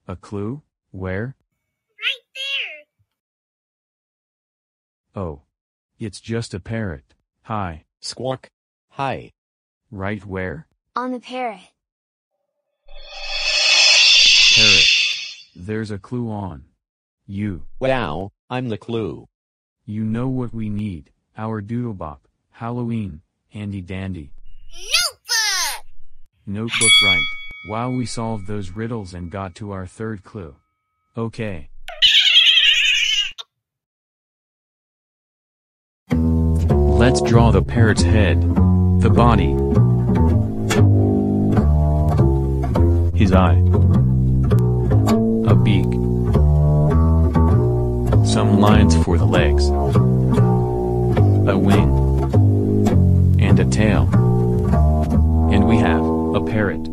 A clue? Where? Right there. Oh. It's just a parrot. Hi. Squawk. Hi. Right where? On the parrot. Parrot. There's a clue on you. Wow, I'm the clue. You know what we need, our Doodlebop, Halloween, handy dandy. Notebook! Notebook right, while we solved those riddles and got to our third clue. Okay. Let's draw the parrot's head, the body, his eye, a beak, some lines for the legs, a wing, and a tail. And we have a parrot.